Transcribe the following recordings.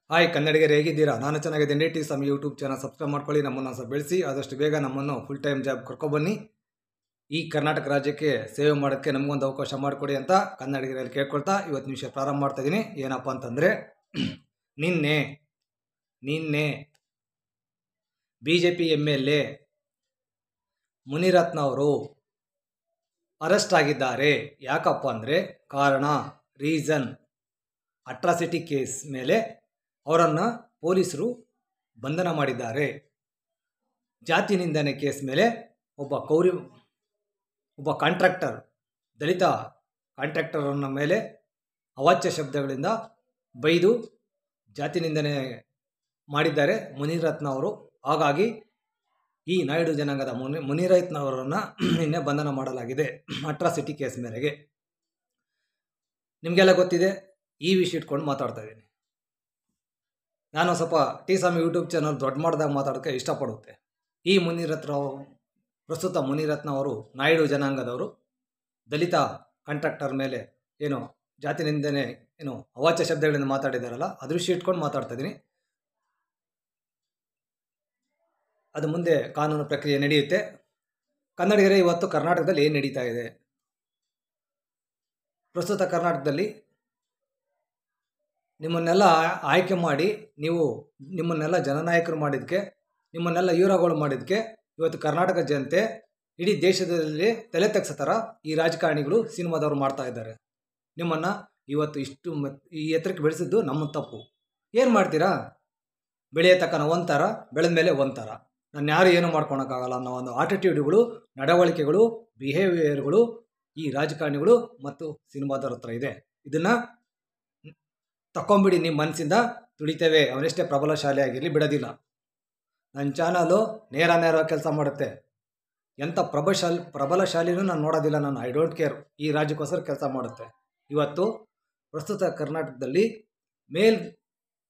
Hi ಕನ್ನಡಿಗರು ಹೇಗಿದ್ದೀರಾ? ನಾನು ಚೆನ್ನಾಗಿದ್ದೀನಿ. ಟಿ ಸಮ್ ಯೂಟ್ಯೂಬ್ ಚಾನಲ್ ಸಬ್ಸ್ಕ್ರೈಬ್ ಮಾಡ್ಕೊಳ್ಳಿ, ನಮ್ಮನ್ನು ಸಹ ಬೆಳೆಸಿ. ಆದಷ್ಟು ಬೇಗ ನಮ್ಮನ್ನು ಫುಲ್ ಟೈಮ್ ಜಾಬ್ ಕರ್ಕೊಬನ್ನಿ. ಈ ಕರ್ನಾಟಕ ರಾಜ್ಯಕ್ಕೆ ಸೇವೆ ಮಾಡೋಕ್ಕೆ ನಮಗೊಂದು ಅವಕಾಶ ಮಾಡಿಕೊಡಿ ಅಂತ ಕನ್ನಡಿಗರಲ್ಲಿ ಕೇಳ್ಕೊಳ್ತಾ ಇವತ್ತು ವಿಷಯ ಪ್ರಾರಂಭ ಮಾಡ್ತಾ ಇದ್ದೀನಿ. ಏನಪ್ಪ ಅಂತಂದರೆ, ನಿನ್ನೆ BJP MLA ಮುನಿರತ್ನ ಅವರು ಅರೆಸ್ಟ್ ಆಗಿದ್ದಾರೆ. ಯಾಕಪ್ಪ ಅಂದರೆ ರೀಸನ್ ಅಟ್ರಾಸಿಟಿ ಕೇಸ್ ಮೇಲೆ ಅವರನ್ನು ಪೊಲೀಸರು ಬಂಧನ ಮಾಡಿದ್ದಾರೆ. ಜಾತಿ ನಿಂದನೆ ಕೇಸ್ ಮೇಲೆ ಒಬ್ಬ ಕಾಂಟ್ರಾಕ್ಟರ್, ದಲಿತ ಕಾಂಟ್ರಾಕ್ಟರನ್ನ ಮೇಲೆ ಅವಾಚ್ಯ ಶಬ್ದಗಳಿಂದ ಬೈದು ಜಾತಿ ನಿಂದನೆ ಮಾಡಿದ್ದಾರೆ ಮುನಿರತ್ನ ಅವರು. ಹಾಗಾಗಿ ಈ ನಾಯ್ಡು ಜನಾಂಗದ ಮುನಿರತ್ನ ಅವರನ್ನು ನಿನ್ನೆ ಬಂಧನ ಮಾಡಲಾಗಿದೆ ಅಟ್ರಾಸಿಟಿ ಕೇಸ್ ಮೇರೆಗೆ. ನಿಮಗೆಲ್ಲ ಗೊತ್ತಿದೆ, ಈ ವಿಷಯ ಇಟ್ಕೊಂಡು ಮಾತಾಡ್ತಾ ಇದ್ದೀನಿ. ನಾನು ಸ್ವಲ್ಪ ಟಿ ಸಮ್ ಯೂಟ್ಯೂಬ್ ಚಾನಲ್ ದೊಡ್ಡ ಮಾಡಿದಾಗ ಮಾತಾಡೋಕ್ಕೆ ಇಷ್ಟಪಡುತ್ತೆ. ಈ ಪ್ರಸ್ತುತ ಮುನಿರತ್ನ ಅವರು ನಾಯ್ಡು ಜನಾಂಗದವರು, ದಲಿತ ಕಾಂಟ್ರಾಕ್ಟರ್ ಮೇಲೆ ಏನು ಜಾತಿ ನಿಂದನೆ ಅವಾಚ್ಯ ಶಬ್ದಗಳಿಂದ ಮಾತಾಡಿದಾರಲ್ಲ, ಅದ್ರ ವಿಷಯ ಇಟ್ಕೊಂಡು ಮಾತಾಡ್ತಾ ಇದ್ದೀನಿ. ಅದು ಮುಂದೆ ಕಾನೂನು ಪ್ರಕ್ರಿಯೆ ನಡೆಯುತ್ತೆ. ಕನ್ನಡಿಗರೇ, ಇವತ್ತು ಕರ್ನಾಟಕದಲ್ಲಿ ಏನು ನಡೀತಾ ಇದೆ? ಪ್ರಸ್ತುತ ಕರ್ನಾಟಕದಲ್ಲಿ ನಿಮ್ಮನ್ನೆಲ್ಲ ಆಯ್ಕೆ ಮಾಡಿ, ನಿಮ್ಮನ್ನೆಲ್ಲ ಜನನಾಯಕರು ಮಾಡಿದ್ದಕ್ಕೆ, ನಿಮ್ಮನ್ನೆಲ್ಲ ಹೀರೋಗಳು ಮಾಡಿದ್ದಕ್ಕೆ ಇವತ್ತು ಕರ್ನಾಟಕ ಜನತೆ ಇಡೀ ದೇಶದಲ್ಲಿ ತಲೆ ತಗ್ಸೋ ಥರ ಈ ರಾಜಕಾರಣಿಗಳು, ಸಿನಿಮಾದವರು ಮಾಡ್ತಾ ಇದ್ದಾರೆ. ನಿಮ್ಮನ್ನು ಇವತ್ತು ಈ ಎತ್ತರಕ್ಕೆ ಬೆಳೆಸಿದ್ದು ನಮ್ಮ ತಪ್ಪು. ಏನು ಮಾಡ್ತೀರಾ? ಬೆಳೆಯ ತಕ್ಕನ ಒಂಥರ, ಬೆಳೆದ ಮೇಲೆ ಒಂಥರ. ನಾನು ಯಾರು ಏನು ಮಾಡ್ಕೊಳಕ್ಕಾಗಲ್ಲ ಅನ್ನೋ ಒಂದು ಆಟಿಟ್ಯೂಡ್ಗಳು, ನಡವಳಿಕೆಗಳು, ಬಿಹೇವಿಯರ್ಗಳು ಈ ರಾಜಕಾರಣಿಗಳು ಮತ್ತು ಸಿನಿಮಾದವ್ರ ಹತ್ರ ಇದೆ. ಇದನ್ನು ತಗೊಂಬಿಡಿ, ನಿಮ್ಮ ಮನಸ್ಸಿಂದ ತುಳಿತೇವೆ. ಅವನೆಷ್ಟೇ ಪ್ರಬಲಶಾಲಿ ಆಗಿರಲಿ, ಬಿಡೋದಿಲ್ಲ. ನನ್ನ ಚಾನಲು ನೇರ ಕೆಲಸ ಮಾಡುತ್ತೆ. ಎಂಥ ಪ್ರಬಲಶಾಲಿನೂ ನಾನು ನೋಡೋದಿಲ್ಲ. ನಾನು ಐ ಡೋಂಟ್ ಕೇರ್. ಈ ರಾಜ್ಯಕ್ಕೋಸ್ಕರ ಕೆಲಸ ಮಾಡುತ್ತೆ. ಇವತ್ತು ಪ್ರಸ್ತುತ ಕರ್ನಾಟಕದಲ್ಲಿ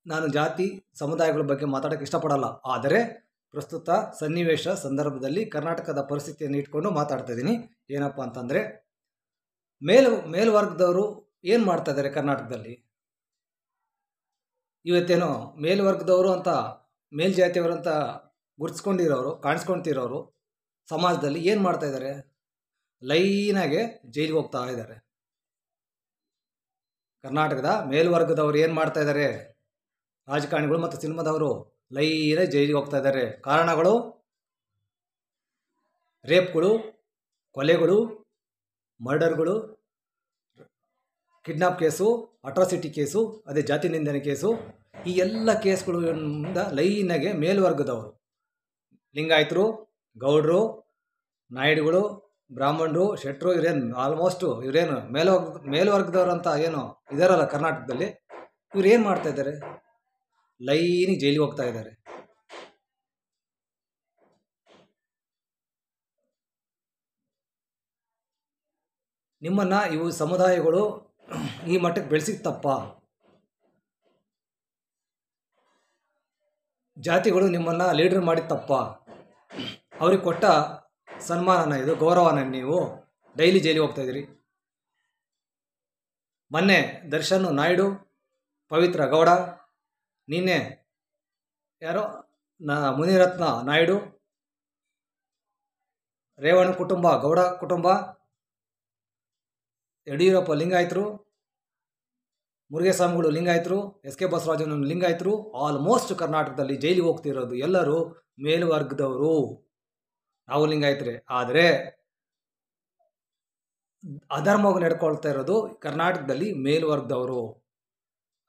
ನಾನು ಜಾತಿ ಸಮುದಾಯಗಳ ಬಗ್ಗೆ ಮಾತಾಡೋಕ್ಕೆ ಇಷ್ಟಪಡಲ್ಲ. ಆದರೆ ಪ್ರಸ್ತುತ ಸನ್ನಿವೇಶ ಸಂದರ್ಭದಲ್ಲಿ ಕರ್ನಾಟಕದ ಪರಿಸ್ಥಿತಿಯನ್ನು ಇಟ್ಕೊಂಡು ಮಾತಾಡ್ತಾ ಇದ್ದೀನಿ. ಏನಪ್ಪ ಅಂತಂದರೆ, ಮೇಲ್ವರ್ಗದವರು ಏನು ಮಾಡ್ತಾ ಇದ್ದಾರೆ ಕರ್ನಾಟಕದಲ್ಲಿ? ಇವತ್ತೇನೋ ಮೇಲ್ವರ್ಗದವರು ಅಂತ, ಮೇಲ್ಜಾತಿಯವರು ಅಂತ ಗುರ್ತಿಸ್ಕೊಂಡಿರೋರು, ಕಾಣಿಸ್ಕೊಳ್ತಿರೋರು ಸಮಾಜದಲ್ಲಿ ಏನು ಮಾಡ್ತಾ ಇದ್ದಾರೆ? ಲೈನಾಗೆ ಜೈಲಿಗೆ ಹೋಗ್ತಾ ಇದ್ದಾರೆ. ಕರ್ನಾಟಕದ ಮೇಲ್ವರ್ಗದವರು ಏನು ಮಾಡ್ತಾ ಇದ್ದಾರೆ? ರಾಜಕಾರಣಿಗಳು ಮತ್ತು ಸಿನಿಮಾದವರು ಲೈನಾಗಿ ಜೈಲಿಗೆ ಹೋಗ್ತಾ ಇದ್ದಾರೆ. ಕಾರಣಗಳು ರೇಪ್ಗಳು, ಕೊಲೆಗಳು, ಮರ್ಡರ್ಗಳು, ಕಿಡ್ನಾಪ್ ಕೇಸು, ಅಟ್ರಾಸಿಟಿ ಕೇಸು, ಅದೇ ಜಾತಿ ನಿಂದನೆ ಕೇಸು. ಈ ಎಲ್ಲ ಕೇಸ್ಗಳಿಂದ ಲೈನಾಗೆ ಮೇಲ್ವರ್ಗದವರು, ಲಿಂಗಾಯತರು, ಗೌಡರು, ನಾಯ್ಡುಗಳು, ಬ್ರಾಹ್ಮಣರು, ಶೆಟ್ಟರು, ಇವರೇನು ಮೇಲ್ವರ್ಗದವರು ಅಂತ ಏನು ಇದಾರಲ್ಲ ಕರ್ನಾಟಕದಲ್ಲಿ, ಇವ್ರು ಏನು ಮಾಡ್ತಾ ಇದ್ದಾರೆ? ಲೈನಿಗೆ ಜೈಲಿಗೆ ಹೋಗ್ತಾ ಇದ್ದಾರೆ. ನಿಮ್ಮನ್ನು ಇವು ಸಮುದಾಯಗಳು ಈ ಮಟ್ಟಕ್ಕೆ ಬೆಳೆಸಿದ ತಪ್ಪ? ಜಾತಿಗಳು ನಿಮ್ಮನ್ನು ಲೀಡರ್ ಮಾಡಿದ ತಪ್ಪ? ಅವ್ರಿಗೆ ಕೊಟ್ಟ ಸನ್ಮಾನನ, ಇದು ಗೌರವನ ನೀವು ಡೈಲಿ ಜೈಲಿಗೆ ಹೋಗ್ತಾ ಇದ್ದೀರಿ. ಮೊನ್ನೆ ದರ್ಶನ್, ನಾಯ್ಡು, ಪವಿತ್ರ ಗೌಡ, ನಿನ್ನೆ ಯಾರೋ ಮುನಿರತ್ನ ನಾಯ್ಡು, ರೇವಣ್ಣ ಕುಟುಂಬ, ಗೌಡ ಕುಟುಂಬ, ಯಡಿಯೂರಪ್ಪ ಲಿಂಗಾಯತರು, ಮುರುಗೇಸ್ವಾಮಿಗಳು ಲಿಂಗಾಯತರು, SK ಬಸವರಾಜನ ಲಿಂಗಾಯತರು. ಆಲ್ಮೋಸ್ಟ್ ಕರ್ನಾಟಕದಲ್ಲಿ ಜೈಲಿಗೆ ಹೋಗ್ತಿರೋದು ಎಲ್ಲರೂ ಮೇಲ್ವರ್ಗದವರು. ನಾವು ಲಿಂಗಾಯತರೇ. ಆದರೆ ಅಧರ್ಮವಾಗಿ ನಡ್ಕೊಳ್ತಾ ಇರೋದು ಕರ್ನಾಟಕದಲ್ಲಿ ಮೇಲ್ವರ್ಗದವರು.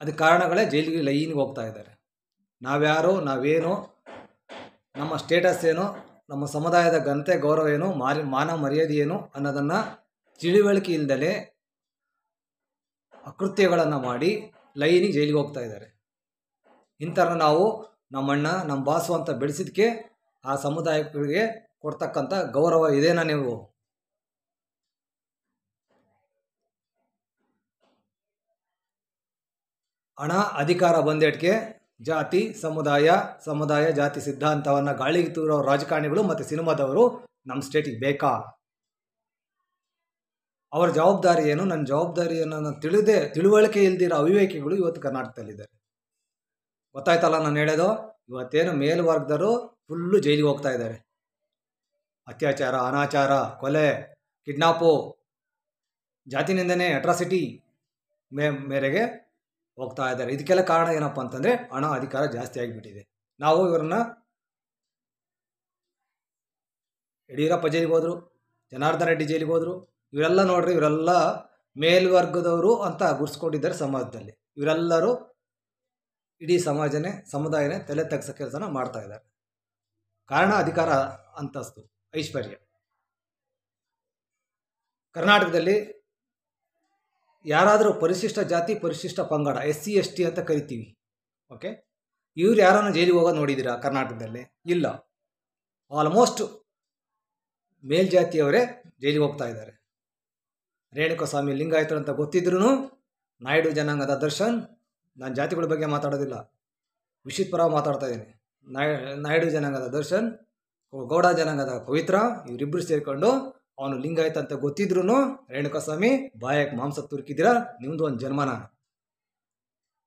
ಅದಕ್ಕೆ ಕಾರಣಗಳೇ ಜೈಲಿಗೆ ಲೈನಿಗೆ ಹೋಗ್ತಾ ಇದ್ದಾರೆ. ನಾವ್ಯಾರೋ, ನಾವೇನು, ನಮ್ಮ ಸ್ಟೇಟಸ್ ಏನು, ನಮ್ಮ ಸಮುದಾಯದ ಘನತೆ ಗೌರವ ಏನು, ಮಾನ ಮರ್ಯಾದೆ ಏನು ಅನ್ನೋದನ್ನು ತಿಳಿವಳಿಕೆ ಇಲ್ಲದಲೇ ಅಕೃತ್ಯಗಳನ್ನು ಮಾಡಿ ಲೈನಿಗೆ ಜೈಲಿಗೆ ಹೋಗ್ತಾ ಇದ್ದಾರೆ. ಇಂಥವ್ರ ನಾವು ನಮ್ಮಣ್ಣ, ನಮ್ಮ ಬಾಸು ಅಂತ ಬೆಳೆಸಿದ್ದಕ್ಕೆ ಆ ಸಮುದಾಯಗಳಿಗೆ ಕೊಡ್ತಕ್ಕಂಥ ಗೌರವ ಇದೇನಾ? ನೀವು ಹಣ, ಅಧಿಕಾರ ಬಂದೇಟ್ಗೆ ಜಾತಿ, ಸಮುದಾಯ ಜಾತಿ ಸಿದ್ಧಾಂತವನ್ನು ಗಾಳಿಗೆ ತೂರೋ ರಾಜಕಾರಣಿಗಳು ಮತ್ತು ಸಿನಿಮಾದವರು ನಮ್ಮ ಸ್ಟೇಟಿಗೆ ಬೇಕಾ? ಅವರ ಜವಾಬ್ದಾರಿ ಏನು, ನನ್ನ ಜವಾಬ್ದಾರಿ ಏನೋ ತಿಳಿವಳಿಕೆ ಇಲ್ದಿರೋ ಅವಿವೇಕಿಗಳು ಇವತ್ತು ಕರ್ನಾಟಕದಲ್ಲಿದ್ದಾರೆ. ಗೊತ್ತಾಯ್ತಲ್ಲ ನಾನು ಹೇಳೋದು. ಇವತ್ತೇನು ಮೇಲ್ವರ್ಗದವರು ಫುಲ್ಲು ಜೈಲಿಗೆ ಹೋಗ್ತಾ ಇದ್ದಾರೆ. ಅತ್ಯಾಚಾರ, ಅನಾಚಾರ, ಕೊಲೆ, ಕಿಡ್ನಾಪು, ಜಾತಿ ನಿಂದನೆ, ಅಟ್ರಾಸಿಟಿ ಮೇರೆಗೆ ಹೋಗ್ತಾ ಇದ್ದಾರೆ. ಇದಕ್ಕೆಲ್ಲ ಕಾರಣ ಏನಪ್ಪ ಅಂತಂದರೆ ಹಣ, ಅಧಿಕಾರ ಜಾಸ್ತಿ ಆಗಿಬಿಟ್ಟಿದೆ. ನಾವು ಇವ್ರನ್ನ ಯಡಿಯೂರಪ್ಪ ಜೈಲಿಗೆ ಹೋದರು, ಜನಾರ್ದನ್ ರೆಡ್ಡಿ ಜೈಲಿಗೆ ಹೋದರು. ಇವರೆಲ್ಲ ನೋಡ್ರಿ, ಇವರೆಲ್ಲ ಮೇಲ್ವರ್ಗದವರು ಅಂತ ಗುರ್ಸ್ಕೊಂಡಿದ್ದಾರೆ ಸಮಾಜದಲ್ಲಿ. ಇವರೆಲ್ಲರೂ ಇಡೀ ಸಮುದಾಯನೇ ತಲೆ ತಗ್ಸೋ ಕೆಲಸನ ಮಾಡ್ತಾ ಇದ್ದಾರೆ. ಕಾರಣ ಅಧಿಕಾರ, ಅಂತಸ್ತು, ಐಶ್ವರ್ಯ. ಕರ್ನಾಟಕದಲ್ಲಿ ಯಾರಾದರೂ ಪರಿಶಿಷ್ಟ ಜಾತಿ, ಪರಿಶಿಷ್ಟ ಪಂಗಡ, SC ST ಅಂತ ಕರಿತೀವಿ, ಓಕೆ, ಇವ್ರು ಯಾರನ್ನ ಜೈಲಿಗೆ ಹೋಗೋದು ನೋಡಿದ್ದೀರಾ ಕರ್ನಾಟಕದಲ್ಲಿ? ಇಲ್ಲ. ಆಲ್ಮೋಸ್ಟ್ ಮೇಲ್ಜಾತಿಯವರೇ ಜೈಲಿಗೆ ಹೋಗ್ತಾ ಇದ್ದಾರೆ. ರೇಣುಕಾಸ್ವಾಮಿ ಲಿಂಗಾಯತರು ಅಂತ ಗೊತ್ತಿದ್ರೂ ನಾಯ್ಡು ಜನಾಂಗದ ದರ್ಶನ್, ನಾನು ಜಾತಿಗಳ ಬಗ್ಗೆ ಮಾತಾಡೋದಿಲ್ಲ, ವಿಷಯದ ಪರ ಮಾತಾಡ್ತಾ ಇದ್ದೀನಿ. ನಾಯ್ಡು ಜನಾಂಗದ ದರ್ಶನ್, ಗೌಡ ಜನಾಂಗದ ಪವಿತ್ರ, ಇವರಿಬ್ಬರು ಸೇರಿಕೊಂಡು ಅವನು ಲಿಂಗಾಯತ ಅಂತ ಗೊತ್ತಿದ್ರು ರೇಣುಕಾಸ್ವಾಮಿ ಬಾಯಕ್ಕೆ ಮಾಂಸ ತುರುಕಿದ್ದೀರಾ, ನಿಮ್ಮದು ಒಂದು ಜನ್ಮನ.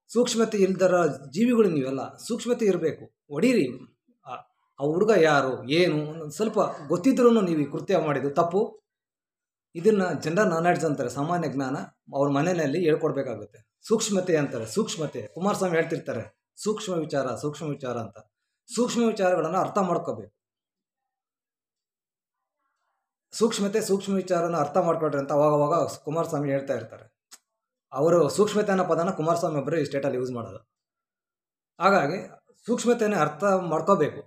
ಸೂಕ್ಷ್ಮತೆ ಇಲ್ದರ ಜೀವಿಗಳು ನೀವೆಲ್ಲ, ಸೂಕ್ಷ್ಮತೆ ಇರಬೇಕು. ಹೊಡೀರಿ, ಆ ಹುಡುಗ ಯಾರು ಏನು ಸ್ವಲ್ಪ ಗೊತ್ತಿದ್ರೂ ನೀವು ಈ ಕೃತ್ಯ ಮಾಡಿದ್ದು ತಪ್ಪು. ಇದನ್ನು ಜನರಲ್ ನಾಲೆಡ್ಜ್ ಅಂತಾರೆ, ಸಾಮಾನ್ಯ ಜ್ಞಾನ. ಅವ್ರ ಮನೆಯಲ್ಲಿ ಹೇಳ್ಕೊಡ್ಬೇಕಾಗುತ್ತೆ. ಸೂಕ್ಷ್ಮತೆ ಅಂತಾರೆ, ಸೂಕ್ಷ್ಮತೆ. ಕುಮಾರಸ್ವಾಮಿ ಹೇಳ್ತಿರ್ತಾರೆ ಸೂಕ್ಷ್ಮ ವಿಚಾರ ಅಂತ. ಸೂಕ್ಷ್ಮ ವಿಚಾರಗಳನ್ನು ಅರ್ಥ ಮಾಡ್ಕೋಬೇಕು. ಸೂಕ್ಷ್ಮ ವಿಚಾರನ ಅರ್ಥ ಮಾಡ್ಕೊಳ್ರಿ ಅಂತ ಅವಾಗವಾಗ ಕುಮಾರಸ್ವಾಮಿ ಹೇಳ್ತಾ ಇರ್ತಾರೆ. ಅವರು ಸೂಕ್ಷ್ಮತೆ ಅನ್ನೋ ಪದನ ಕುಮಾರಸ್ವಾಮಿ ಒಬ್ಬರು ಈ ಸ್ಟೇಟಲ್ಲಿ ಯೂಸ್ ಮಾಡೋದು. ಹಾಗಾಗಿ ಸೂಕ್ಷ್ಮತೆನೇ ಅರ್ಥ ಮಾಡ್ಕೋಬೇಕು.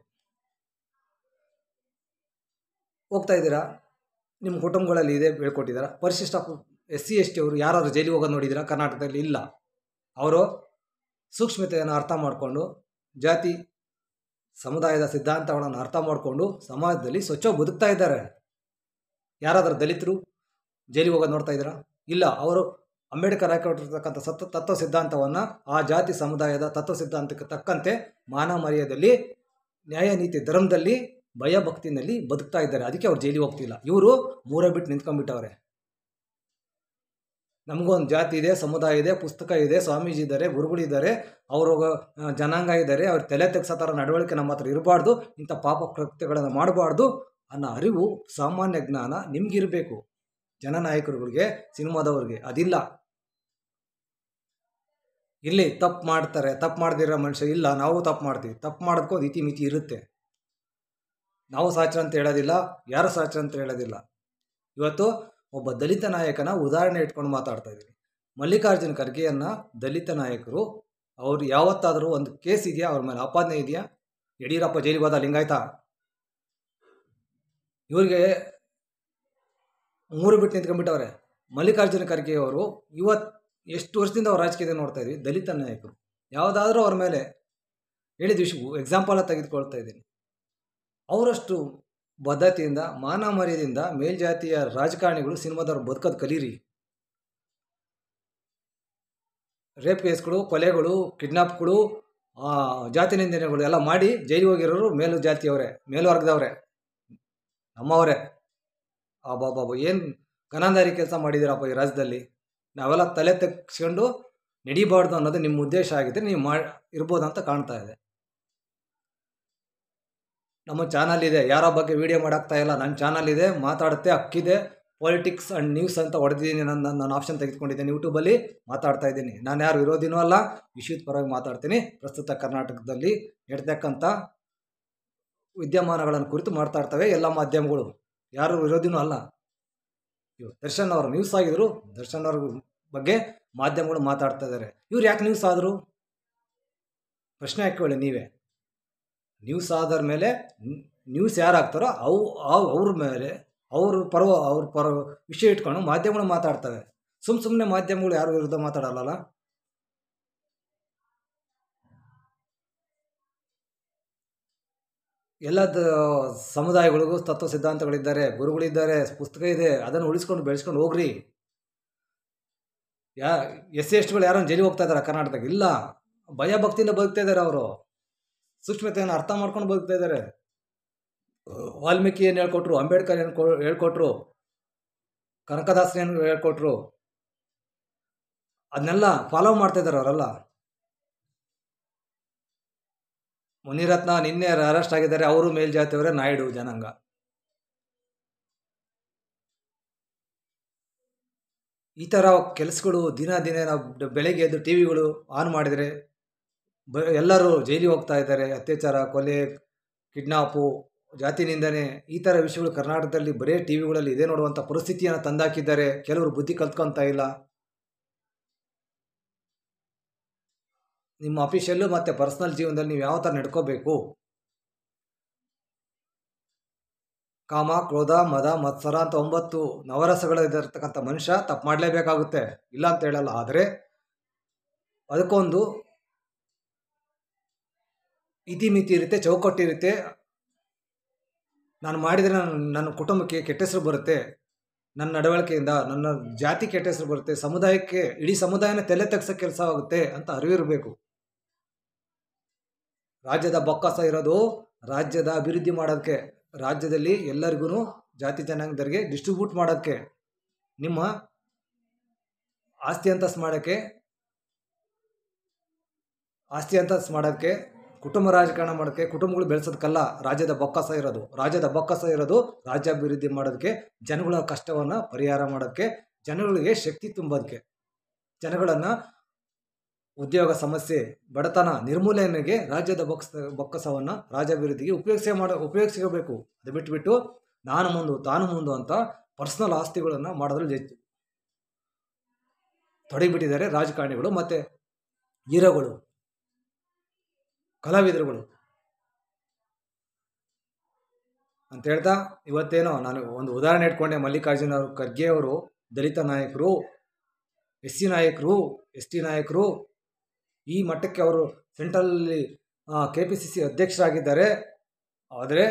ಹೋಗ್ತಾ ಇದ್ದೀರಾ, ನಿಮ್ಮ ಕುಟುಂಬಗಳಲ್ಲಿ ಇದೆ ಹೇಳ್ಕೊಟ್ಟಿದ್ದೀರಾ. ಪರಿಶಿಷ್ಟ SC ST ಅವರು ಯಾರಾದರೂ ಜೈಲಿಗೆ ಹೋಗೋದು ನೋಡಿದ್ದೀರಾ ಕರ್ನಾಟಕದಲ್ಲಿ? ಇಲ್ಲ. ಅವರು ಸೂಕ್ಷ್ಮತೆಯನ್ನು ಅರ್ಥ ಮಾಡಿಕೊಂಡು, ಜಾತಿ ಸಮುದಾಯದ ಸಿದ್ಧಾಂತಗಳನ್ನು ಅರ್ಥ ಮಾಡಿಕೊಂಡು ಸಮಾಜದಲ್ಲಿ ಸ್ವಚ್ಛವಾಗಿ ಬದುಕ್ತಾ ಇದ್ದಾರೆ. ಯಾರಾದರೂ ದಲಿತರು ಜೈಲಿಗೆ ಹೋಗೋದು ನೋಡ್ತಾ ಇದ್ದೀರಾ? ಇಲ್ಲ. ಅವರು ಅಂಬೇಡ್ಕರ್ ಹಾಕಿಟ್ಟಿರ್ತಕ್ಕಂಥ ತತ್ವ ಸಿದ್ಧಾಂತವನ್ನು ಆ ಜಾತಿ ಸಮುದಾಯದ ತತ್ವ ಸಿದ್ಧಾಂತಕ್ಕೆ ತಕ್ಕಂತೆ ಮಾನವ ಮರ್ಯಾದೆಯಲ್ಲಿ, ನ್ಯಾಯ ನೀತಿ ಧರ್ಮದಲ್ಲಿ, ಭಯಭಕ್ತಿನಲ್ಲಿ ಬದುಕ್ತಾ ಇದ್ದಾರೆ. ಅದಕ್ಕೆ ಅವ್ರು ಜೈಲಿಗೆ ಹೋಗ್ತಿಲ್ಲ. ಇವರು ಮೂರೇ ಬಿಟ್ಟು ನಿಂತ್ಕೊಂಡ್ಬಿಟ್ಟವ್ರೆ. ನಮಗೊಂದು ಜಾತಿ ಇದೆ, ಸಮುದಾಯ ಇದೆ, ಪುಸ್ತಕ ಇದೆ, ಸ್ವಾಮೀಜಿ ಇದ್ದಾರೆ, ಗುರುಗಳಿದ್ದಾರೆ, ಅವರು ಜನಾಂಗ ಇದ್ದಾರೆ, ಅವ್ರ ತಲೆ ತೆಗ್ಸೋ ಥರ ನಡವಳಿಕೆ ನಮ್ಮ ಹತ್ರ ಇರಬಾರ್ದು, ಇಂಥ ಪಾಪ ಕೃತ್ಯಗಳನ್ನು ಮಾಡಬಾರ್ದು ಅನ್ನೋ ಅರಿವು, ಸಾಮಾನ್ಯ ಜ್ಞಾನ ನಿಮಗಿರಬೇಕು. ಜನನಾಯಕರುಗಳಿಗೆ, ಸಿನಿಮಾದವ್ರಿಗೆ ಅದಿಲ್ಲ. ಇಲ್ಲಿ ತಪ್ಪು ಮಾಡ್ತಾರೆ, ತಪ್ಪು ಮಾಡ್ದಿರೋ ಮನುಷ್ಯ ಇಲ್ಲ. ನಾವು ತಪ್ಪು ಮಾಡ್ತೀವಿ. ತಪ್ಪು ಮಾಡೋದಕ್ಕೂ ಒಂದು ಇತಿಮಿತಿ ಇರುತ್ತೆ. ನಾವು ಸಾಚರ ಅಂತ ಹೇಳೋದಿಲ್ಲ, ಯಾರು ಸಾಚರ ಅಂತ ಹೇಳೋದಿಲ್ಲ. ಇವತ್ತು ಒಬ್ಬ ದಲಿತ ನಾಯಕನ ಉದಾಹರಣೆ ಇಟ್ಕೊಂಡು ಮಾತಾಡ್ತಾ ಇದ್ದೀನಿ. ಮಲ್ಲಿಕಾರ್ಜುನ ಖರ್ಗೆಯನ್ನು ದಲಿತ ನಾಯಕರು, ಅವ್ರು ಯಾವತ್ತಾದರೂ ಒಂದು ಕೇಸ್ ಇದೆಯಾ, ಅವ್ರ ಮೇಲೆ ಆಪಾದನೆ ಇದೆಯಾ? ಯಡಿಯೂರಪ್ಪ ಜೈಲಿಗೆ ಹೋದ ಲಿಂಗಾಯತ, ಇವ್ರಿಗೆ ಮೂರು ಬಿಟ್ಟು ನಿಂತ್ಕೊಂಡ್ಬಿಟ್ಟವ್ರೆ. ಮಲ್ಲಿಕಾರ್ಜುನ ಖರ್ಗೆ ಅವರು ಎಷ್ಟು ವರ್ಷದಿಂದ ಅವ್ರು ರಾಜಕೀಯದಲ್ಲಿ ನೋಡ್ತಾ ಇದ್ವಿ. ದಲಿತ ನಾಯಕರು ಯಾವುದಾದ್ರೂ ಅವ್ರ ಮೇಲೆ ಹೇಳಿದ ವಿಷಯ ಎಕ್ಸಾಂಪಲ್ ತೆಗೆದುಕೊಳ್ತಾ ಇದ್ದೀನಿ. ಅವರಷ್ಟು ಬದ್ಧತೆಯಿಂದ, ಮಾನ ಮರ್ಯಾದೆಯಿಂದ ಮೇಲ್ಜಾತಿಯ ರಾಜಕಾರಣಿಗಳು, ಸಿನಿಮಾದವ್ರು ಬದುಕೋದು ಕಲೀರಿ. ರೇಪ್ ಕೇಸ್ಗಳು, ಕೊಲೆಗಳು, ಕಿಡ್ನಾಪ್ಗಳು, ಜಾತಿ ನಿಂದನೆಗಳು ಎಲ್ಲ ಮಾಡಿ ಜೈಲಿಗೆ ಹೋಗಿರೋರು ಮೇಲು ಜಾತಿಯವರೇ, ಮೇಲ್ವರ್ಗದವರೇ, ನಮ್ಮವರೇ. ಬಾಬಾ ಏನು ಗನಾಂಧಾರಿ ಕೆಲಸ ಮಾಡಿದ್ದೀರಪ್ಪ ಈ ರಾಜ್ಯದಲ್ಲಿ. ನಾವೆಲ್ಲ ತಲೆ ತೆಗ್ಸ್ಕೊಂಡು ನಡಿಬಾರ್ದು ಅನ್ನೋದು ನಿಮ್ಮ ಉದ್ದೇಶ ಆಗಿದ್ದರೆ ನೀವು ಇರ್ಬೋದು ಅಂತ ಕಾಣ್ತಾ ಇದೆ. ನಮ್ಮ ಚಾನಲ್ ಇದೆ, ಯಾರೋ ಬಗ್ಗೆ ವೀಡಿಯೋ ಮಾಡಾಕ್ತಾ ಇಲ್ಲ. ನನ್ನ ಚಾನಲ್ ಇದೆ, ಮಾತಾಡುತ್ತೆ, ಹಕ್ಕಿದೆ. ಪಾಲಿಟಿಕ್ಸ್ ಆ್ಯಂಡ್ ನ್ಯೂಸ್ ಅಂತ ಹೊಡೆದಿದ್ದೀನಿ. ನಾನು ಆಪ್ಷನ್ ತೆಗೆದುಕೊಂಡಿದ್ದೀನಿ, ಯೂಟ್ಯೂಬಲ್ಲಿ ಮಾತಾಡ್ತಾ ಇದ್ದೀನಿ. ನಾನು ಯಾರು ವಿರೋಧಿನೂ ಅಲ್ಲ, ವಿಷಯದ ಪರವಾಗಿ ಮಾತಾಡ್ತೀನಿ. ಪ್ರಸ್ತುತ ಕರ್ನಾಟಕದಲ್ಲಿ ನಡೀತಕ್ಕಂಥ ವಿದ್ಯಮಾನಗಳನ್ನು ಕುರಿತು ಮಾತಾಡ್ತವೆ ಎಲ್ಲ ಮಾಧ್ಯಮಗಳು. ಯಾರು ವಿರೋಧಿನೂ ಅಲ್ಲ. ದರ್ಶನ್ ಅವರು ನ್ಯೂಸ್ ಆಗಿದ್ರು, ದರ್ಶನ್ ಅವ್ರ ಬಗ್ಗೆ ಮಾಧ್ಯಮಗಳು ಮಾತಾಡ್ತಾ ಇದ್ದಾರೆ. ಇವ್ರು ಯಾಕೆ ನ್ಯೂಸ್ ಆದರು? ಪ್ರಶ್ನೆ ಹಾಕೊಳ್ಳಿ ನೀವೇ. ನ್ಯೂಸ್ ಆದರ ಮೇಲೆ ನ್ಯೂಸ್ ಯಾರು ಆಗ್ತಾರೋ ಅವ್ರ ಮೇಲೆ ಅವ್ರ ಪರ ವಿಷಯ ಇಟ್ಕೊಂಡು ಮಾಧ್ಯಮಗಳು ಮಾತಾಡ್ತವೆ. ಸುಮ್ಮನೆ ಮಾಧ್ಯಮಗಳು ಯಾರು ವಿರುದ್ಧ ಮಾತಾಡಲ್ಲ. ಎಲ್ಲದ ಸಮುದಾಯಗಳಿಗೂ ತತ್ವ ಸಿದ್ಧಾಂತಗಳಿದ್ದಾರೆ, ಗುರುಗಳಿದ್ದಾರೆ, ಪುಸ್ತಕ ಇದೆ. ಅದನ್ನು ಉಳಿಸ್ಕೊಂಡು ಬೆಳೆಸ್ಕೊಂಡು ಹೋಗ್ರಿ. SC STಗಳು ಯಾರೋ ಜೈಲಿಗೆ ಹೋಗ್ತಾ ಇದ್ದಾರೆ ಕರ್ನಾಟಕದಾಗ? ಇಲ್ಲ. ಭಯಭಕ್ತಿಯಿಂದ ಬದುಕ್ತಾ ಇದ್ದಾರೆ. ಅವರು ಸೂಕ್ಷ್ಮತೆಯನ್ನು ಅರ್ಥ ಮಾಡ್ಕೊಂಡು ಬದುಕ್ತಾ ಇದ್ದಾರೆ. ವಾಲ್ಮೀಕಿ ಏನು ಹೇಳ್ಕೊಟ್ರು, ಅಂಬೇಡ್ಕರ್ ಏನು ಹೇಳ್ಕೊಟ್ರು, ಕನಕದಾಸರು ಏನು ಹೇಳ್ಕೊಟ್ರು, ಅದನ್ನೆಲ್ಲ ಫಾಲೋ ಮಾಡ್ತಾ ಇದ್ದಾರೆ ಅವರೆಲ್ಲ. ಮುನಿರತ್ನ ನಿನ್ನೆ ಅರೆಸ್ಟ್ ಆಗಿದ್ದಾರೆ. ಅವರು ಮೇಲ್ಜಾತಿಯವರೇ, ನಾಯ್ಡು ಜನಾಂಗ. ಈ ಥರ ಕೆಲಸಗಳು ದಿನ ನಾವು ಬೆಳಗ್ಗೆ ಎದ್ದು ಟಿ ವಿಗಳು ಆನ್ ಮಾಡಿದರೆ ಎಲ್ಲರೂ ಜೈಲಿಗೆ ಹೋಗ್ತಾ ಇದ್ದಾರೆ. ಅತ್ಯಾಚಾರ, ಕೊಲೆ, ಕಿಡ್ನಾಪು, ಜಾತಿ ನಿಂದನೆ, ಈ ಥರ ವಿಷಯಗಳು ಕರ್ನಾಟಕದಲ್ಲಿ ಬರೇ ಟಿ ವಿಗಳಲ್ಲಿ ಇದೇ ನೋಡುವಂಥ ಪರಿಸ್ಥಿತಿಯನ್ನು ತಂದಾಕಿದ್ದಾರೆ. ಕೆಲವರು ಬುದ್ಧಿ ಕಲ್ತ್ಕೊತಾ ಇಲ್ಲ. ನಿಮ್ಮ ಅಫಿಷಿಯಲ್ಲು ಮತ್ತು ಪರ್ಸ್ನಲ್ ಜೀವನದಲ್ಲಿ ನೀವು ಯಾವ ಥರ ನಡ್ಕೋಬೇಕು, ಕಾಮ, ಕ್ರೋಧ, ಮದ, ಮತ್ಸರ ಅಂತ 9 ನವರಸಗಳಿರ್ತಕ್ಕಂಥ ಮನುಷ್ಯ ತಪ್ಪು ಮಾಡಲೇಬೇಕಾಗುತ್ತೆ, ಇಲ್ಲ ಅಂತ ಹೇಳಲ್ಲ. ಆದರೆ ಅದಕ್ಕೊಂದು ಇತಿಮಿತಿ ಇರುತ್ತೆ, ಚೌಕಟ್ಟಿರುತ್ತೆ. ನಾನು ಮಾಡಿದರೆ ನನ್ನ ಕುಟುಂಬಕ್ಕೆ ಕೆಟ್ಟ ಹೆಸರು ಬರುತ್ತೆ, ನನ್ನ ನಡವಳಿಕೆಯಿಂದ ನನ್ನ ಜಾತಿ ಕೆಟ್ಟ ಹೆಸರು ಬರುತ್ತೆ, ಸಮುದಾಯಕ್ಕೆ, ಇಡೀ ಸಮುದಾಯನ ತಲೆ ತಗ್ಸೋ ಕೆಲಸ ಆಗುತ್ತೆ ಅಂತ ಅರಿವಿರಬೇಕು. ರಾಜ್ಯದ ಬೊಕ್ಕಸ ಇರೋದು ರಾಜ್ಯದ ಅಭಿವೃದ್ಧಿ ಮಾಡೋದಕ್ಕೆ, ರಾಜ್ಯದಲ್ಲಿ ಎಲ್ಲರಿಗೂ ಜಾತಿ ಜನಾಂಗದವರಿಗೆ ಡಿಸ್ಟ್ರಿಬ್ಯೂಟ್ ಮಾಡೋಕ್ಕೆ, ನಿಮ್ಮ ಆಸ್ತಿ ಅಂತಸ್ತು ಮಾಡೋಕ್ಕೆ, ಕುಟುಂಬ ರಾಜಕಾರಣ ಮಾಡೋಕ್ಕೆ, ಕುಟುಂಬಗಳು ಬೆಳೆಸೋದಕ್ಕಲ್ಲ ರಾಜ್ಯದ ಬೊಕ್ಕಸ ಇರೋದು. ರಾಜ್ಯದ ಬೊಕ್ಕಸ ಇರೋದು ರಾಜ್ಯಾಭಿವೃದ್ಧಿ ಮಾಡೋದಕ್ಕೆ, ಜನಗಳ ಕಷ್ಟವನ್ನು ಪರಿಹಾರ ಮಾಡೋಕ್ಕೆ, ಜನಗಳಿಗೆ ಶಕ್ತಿ ತುಂಬೋದಕ್ಕೆ, ಜನಗಳನ್ನು ಉದ್ಯೋಗ ಸಮಸ್ಯೆ, ಬಡತನ ನಿರ್ಮೂಲನೆಗೆ ರಾಜ್ಯದ ಬೊಕ್ಕಸವನ್ನು ರಾಜ್ಯಾಭಿವೃದ್ಧಿಗೆ ಉಪಯೋಗಿಸಬೇಕು. ಅದು ಬಿಟ್ಬಿಟ್ಟು ನಾನು ಮುಂದು ತಾನು ಮುಂದು ಅಂತ ಪರ್ಸ್ನಲ್ ಆಸ್ತಿಗಳನ್ನು ಮಾಡೋದ್ರಲ್ಲಿ ತೊಡಗಿಬಿಟ್ಟಿದ್ದಾರೆ ರಾಜಕಾರಣಿಗಳು ಮತ್ತು ಹೀರೋಗಳು, ಕಲಾವಿದರುಗಳು ಅಂತ ಹೇಳ್ತಾ, ಇವತ್ತೇನೋ ನಾನು ಒಂದು ಉದಾಹರಣೆ ಇಟ್ಕೊಂಡೆ. ಮಲ್ಲಿಕಾರ್ಜುನ ಖರ್ಗೆ ಅವರು ದಲಿತ ನಾಯಕರು, SC ನಾಯಕರು, ST ನಾಯಕರು, ಈ ಮಟ್ಟಕ್ಕೆ ಅವರು ಸೆಂಟ್ರಲಲ್ಲಿ KPCC ಅಧ್ಯಕ್ಷರಾಗಿದ್ದಾರೆ. ಆದರೆ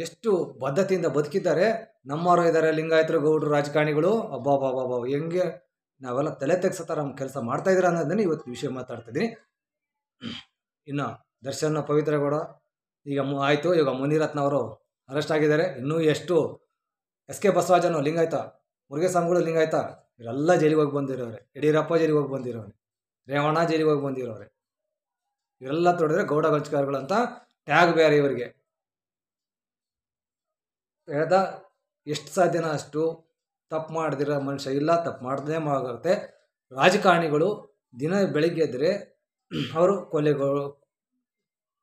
ಎಷ್ಟು ಬದ್ಧತೆಯಿಂದ ಬದುಕಿದ್ದಾರೆ. ನಮ್ಮವರು ಇದ್ದಾರೆ, ಲಿಂಗಾಯತರು, ಗೌಡರು, ರಾಜಕಾರಣಿಗಳು. ಅಬ್ಬಾ ಹೆಂಗೆ ನಾವೆಲ್ಲ ತಲೆ ತೆಗ್ಸೋ ಥರ ಕೆಲಸ ಮಾಡ್ತಾಯಿದ್ದೀರ ಅನ್ನೋದನ್ನೇ ಇವತ್ತು ವಿಷಯ ಮಾತಾಡ್ತಿದ್ದೀನಿ. ಇನ್ನು ದರ್ಶನ್, ಪವಿತ್ರ ಗೌಡ ಈಗ ಆಯಿತು. ಈಗ ಮುನಿರತ್ನ ಅವರು ಅರೆಸ್ಟ್ ಆಗಿದ್ದಾರೆ. ಇನ್ನೂ ಎಷ್ಟು SK ಬಸವರಾಜನು ಲಿಂಗಾಯತ, ಮುರುಘೇಸ್ವಾಮಿಗಳು ಲಿಂಗಾಯತ, ಇವರೆಲ್ಲ ಜೈಲಿಗೆ ಹೋಗಿ ಬಂದಿರೋರೆ. ಯಡಿಯೂರಪ್ಪ ಜೈಲಿಗೆ ಹೋಗಿ ಬಂದಿರೋರೆ, ರೇವಣ್ಣ ಜೈಲಿಗೆ ಹೋಗಿ ಬಂದಿರೋರೆ. ಇವರೆಲ್ಲ ತೊಡಿದ್ರೆ ಗೌಡ ಗಂಚಗಾರಗಳು ಅಂತ ಟ್ಯಾಗ್ ಬೇರೆ ಇವರಿಗೆ. ಹೇಳ್ದ ಎಷ್ಟು ಸಾಧ್ಯನ ಅಷ್ಟು ತಪ್ಪು ಮಾಡ್ದಿರೋ ಮನುಷ್ಯ ಇಲ್ಲ, ತಪ್ಪು ಮಾಡ್ದೇ ಆಗುತ್ತೆ. ರಾಜಕಾರಣಿಗಳು ದಿನ ಬೆಳಿಗ್ಗೆ ಎದ್ದರೆ ಅವರು ಕೊಲೆಗಳು,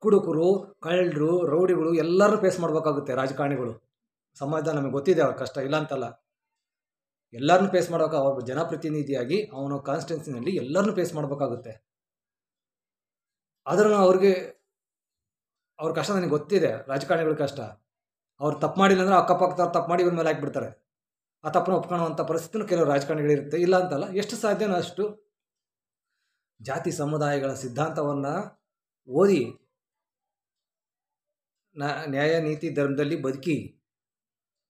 ಕುಡುಕರು, ಕಳ್ಳರು, ರೌಡಿಗಳು ಎಲ್ಲರೂ ಫೇಸ್ ಮಾಡಬೇಕಾಗುತ್ತೆ. ರಾಜಕಾರಣಿಗಳು ಸಮಾಜ ನಮಗೆ ಗೊತ್ತಿದೆ, ಅವ್ರ ಕಷ್ಟ ಇಲ್ಲ ಅಂತಲ್ಲ, ಎಲ್ಲರನ್ನೂ ಫೇಸ್ ಮಾಡೋಕೆ ಅವ್ರ ಜನಪ್ರತಿನಿಧಿಯಾಗಿ ಅವನ ಕಾನ್ಸ್ಟಿಟ್ಯೂನ್ಸಿನಲ್ಲಿ ಎಲ್ಲರನ್ನೂ ಫೇಸ್ ಮಾಡಬೇಕಾಗುತ್ತೆ. ಆದ್ರೂ ಅವ್ರ ಕಷ್ಟ ನನಗೆ ಗೊತ್ತಿದೆ, ರಾಜಕಾರಣಿಗಳ ಕಷ್ಟ. ಅವ್ರು ತಪ್ಪು ಮಾಡಿಲ್ಲ ಅಂದರೆ ಅಕ್ಕಪಕ್ಕದವ್ರು ತಪ್ಪು ಮಾಡಿ ಇವ್ರ ಮೇಲೆ ಹಾಕಿಬಿಡ್ತಾರೆ. ಆ ತಪ್ಪನ್ನು ಒಪ್ಕೊಳ್ಳುವಂಥ ಪರಿಸ್ಥಿತಿನೂ ಕೆಲವು ರಾಜಕಾರಣಿಗಳಿರುತ್ತೆ, ಇಲ್ಲ ಅಂತಲ್ಲ. ಎಷ್ಟು ಸಾಧ್ಯನೋ ಅಷ್ಟು ಜಾತಿ ಸಮುದಾಯಗಳ ಸಿದ್ಧಾಂತವನ್ನು ಓದಿ ನ್ಯಾಯ ನೀತಿ ಧರ್ಮದಲ್ಲಿ ಬದುಕಿ.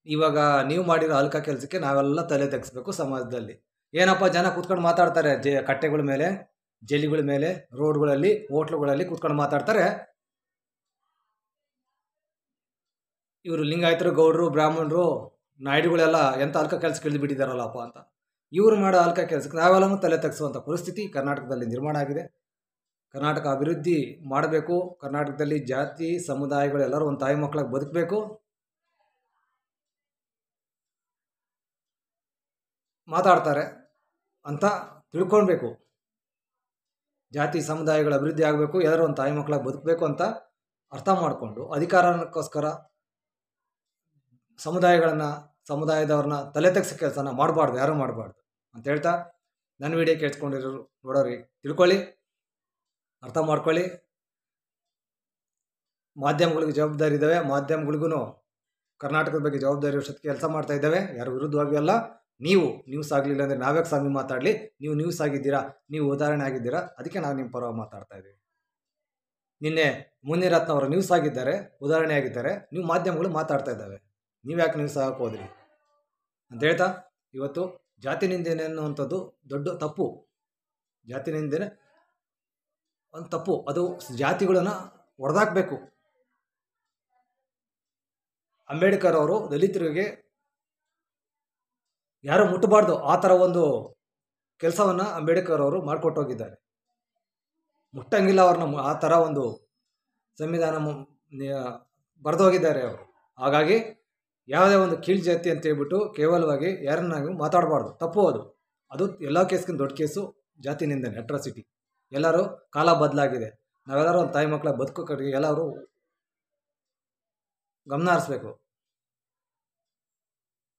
ಇವಾಗ ನೀವು ಮಾಡಿರೋ ಅಲ್ಕ ಕೆಲಸಕ್ಕೆ ನಾವೆಲ್ಲ ತಲೆ ತೆಗಿಸ್ಬೇಕು ಸಮಾಜದಲ್ಲಿ. ಏನಪ್ಪ ಜನ ಕೂತ್ಕೊಂಡು ಮಾತಾಡ್ತಾರೆ, ಕಟ್ಟೆಗಳ ಮೇಲೆ, ಜೈಲಿಗಳ ಮೇಲೆ, ರೋಡ್ಗಳಲ್ಲಿ, ಹೋಟ್ಲುಗಳಲ್ಲಿ ಕೂತ್ಕೊಂಡು ಮಾತಾಡ್ತಾರೆ. ಇವರು ಲಿಂಗಾಯತರು, ಗೌಡರು, ಬ್ರಾಹ್ಮಣರು, ನಾಯ್ಡುಗಳೆಲ್ಲ ಎಂಥ ಅಲ್ಕ ಕೆಲಸಕ್ಕೆ ಇಳಿದುಬಿಟ್ಟಿದ್ದಾರಲ್ಲಪ್ಪ ಅಂತ. ಇವರು ಮಾಡೋ ಅಲ್ಕ ಕೆಲಸಕ್ಕೆ ನಾವೆಲ್ಲನೂ ತಲೆ ತೆಗೆಸುವಂಥ ಪರಿಸ್ಥಿತಿ ಕರ್ನಾಟಕದಲ್ಲಿ ನಿರ್ಮಾಣ ಆಗಿದೆ. ಕರ್ನಾಟಕ ಅಭಿವೃದ್ಧಿ ಮಾಡಬೇಕು. ಕರ್ನಾಟಕದಲ್ಲಿ ಜಾತಿ ಸಮುದಾಯಗಳು ಎಲ್ಲರೂ ಒಂದು ತಾಯಿ ಮಕ್ಕಳಾಗಿ ಬದುಕಬೇಕು ಮಾತಾಡ್ತಾರೆ ಅಂತ ತಿಳ್ಕೊಳ್ಬೇಕು. ಜಾತಿ ಸಮುದಾಯಗಳ ಅಭಿವೃದ್ಧಿ ಆಗಬೇಕು, ಎಲ್ಲರೂ ಒಂದು ತಾಯಿ ಮಕ್ಕಳಾಗಿ ಬದುಕಬೇಕು ಅಂತ ಅರ್ಥ ಮಾಡಿಕೊಂಡು ಅಧಿಕಾರಕ್ಕೋಸ್ಕರ ಸಮುದಾಯದವ್ರನ್ನ ತಲೆ ತೆಗ್ಸೋ ಕೆಲಸನ ಮಾಡಬಾರ್ದು, ಯಾರೂ ಮಾಡಬಾರ್ದು ಅಂತ ಹೇಳ್ತಾ, ನನ್ನ ವಿಡಿಯೋ ಕೇಳಿಸ್ಕೊಂಡಿರೋರು ನೋಡೋರಿ ತಿಳ್ಕೊಳ್ಳಿ, ಅರ್ಥ ಮಾಡ್ಕೊಳ್ಳಿ. ಮಾಧ್ಯಮಗಳಿಗೆ ಜವಾಬ್ದಾರಿ ಇದ್ದಾವೆ, ಮಾಧ್ಯಮಗಳಿಗೂ ಕರ್ನಾಟಕದ ಬಗ್ಗೆ ಜವಾಬ್ದಾರಿ ವರ್ಷಕ್ಕೆ ಕೆಲಸ ಮಾಡ್ತಾ ಇದ್ದಾವೆ. ಯಾರು ವಿರುದ್ಧವಾಗಿ ಅಲ್ಲ. ನೀವು ನ್ಯೂಸ್ ಆಗಲಿಲ್ಲ ಅಂದರೆ ನಾವ್ಯಾಕೆ ಸ್ವಾಮಿ ಮಾತಾಡಲಿ? ನೀವು ನ್ಯೂಸ್ ಆಗಿದ್ದೀರಾ, ನೀವು ಉದಾಹರಣೆ ಆಗಿದ್ದೀರಾ, ಅದಕ್ಕೆ ನಾವು ನಿಮ್ಮ ಪರವಾಗಿ ಮಾತಾಡ್ತಾ ಇದ್ದೀವಿ. ನಿನ್ನೆ ಮುನಿರತ್ನ ಅವರು ನ್ಯೂಸ್ ಆಗಿದ್ದಾರೆ, ಉದಾಹರಣೆ ಆಗಿದ್ದಾರೆ, ನೀವು ಮಾಧ್ಯಮಗಳು ಮಾತಾಡ್ತಾ ಇದ್ದಾವೆ, ನೀವು ಯಾಕೆ ನ್ಯೂಸ್ ಆಗಕ್ಕೆ ಹೋದ್ರಿ ಅಂತ ಹೇಳ್ತಾ, ಇವತ್ತು ಜಾತಿ ನಿಂದನೆ ಅನ್ನುವಂಥದ್ದು ದೊಡ್ಡ ತಪ್ಪು. ಜಾತಿ ನಿಂದನೆ ಒಂದು ತಪ್ಪು, ಅದು ಜಾತಿಗಳನ್ನು ಹೊಡೆದಾಕಬೇಕು. ಅಂಬೇಡ್ಕರ್ ಅವರು ದಲಿತರಿಗೆ ಯಾರೂ ಮುಟ್ಟಬಾರ್ದು ಆ ಥರ ಒಂದು ಕೆಲಸವನ್ನು ಅಂಬೇಡ್ಕರ್ ಅವರು ಮಾಡಿಕೊಟ್ಟೋಗಿದ್ದಾರೆ. ಮುಟ್ಟಂಗಿಲ್ಲ ಅವ್ರನ್ನ, ಆ ಥರ ಒಂದು ಸಂವಿಧಾನ ಬರೆದು ಹೋಗಿದ್ದಾರೆ ಅವರು. ಹಾಗಾಗಿ ಯಾವುದೇ ಒಂದು ಕೀಳು ಜಾತಿ ಅಂತ ಹೇಳ್ಬಿಟ್ಟು ಕೇವಲವಾಗಿ ಯಾರನ್ನಾಗೂ ಮಾತಾಡಬಾರ್ದು, ತಪ್ಪು ಅದು ಎಲ್ಲ ಕೇಸ್ಗಿಂತ ದೊಡ್ಡ ಕೇಸು ಜಾತಿ ನಿಂದನೆ, ಅಟ್ರಾಸಿಟಿ. ಎಲ್ಲರೂ ಕಾಲ ಬದಲಾಗಿದೆ, ನಾವೆಲ್ಲರೂ ಒಂದು ತಾಯಿ ಮಕ್ಕಳ ಬದುಕು ಕಡೆಗೆ ಎಲ್ಲರೂ ಗಮನ ಹರಿಸ್ಬೇಕು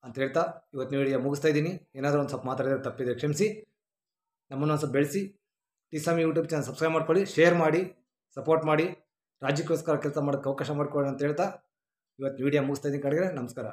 ಅಂತ ಹೇಳ್ತಾ ಇವತ್ತಿನ ವಿಡಿಯೋ ಮುಗಿಸ್ತಾ ಇದ್ದೀನಿ. ಏನಾದರೂ ಒಂದು ಸ್ವಲ್ಪ ಮಾತಾಡಿದ್ರೆ ತಪ್ಪಿದೆ ಕ್ಷಮಿಸಿ. ನಮ್ಮನ್ನು ಒಂದು ಸ್ವಲ್ಪ ಬೆಳೆಸಿ. ಟಿಸ್ವಾಮಿ ಯೂಟ್ಯೂಬ್ ಚಾನಲ್ ಸಬ್ಸ್ಕ್ರೈಬ್ ಮಾಡ್ಕೊಳ್ಳಿ, ಶೇರ್ ಮಾಡಿ, ಸಪೋರ್ಟ್ ಮಾಡಿ, ರಾಜ್ಯಕ್ಕೋಸ್ಕರ ಕೆಲಸ ಮಾಡೋಕ್ಕೆ ಅವಕಾಶ ಮಾಡಿಕೊಡಿ ಅಂತ ಹೇಳ್ತಾ ಇವತ್ತು ವಿಡಿಯೋ ಮುಗಿಸ್ತಾ ಇದ್ದೀನಿ. ಕಡೆಗೆ ನಮಸ್ಕಾರ.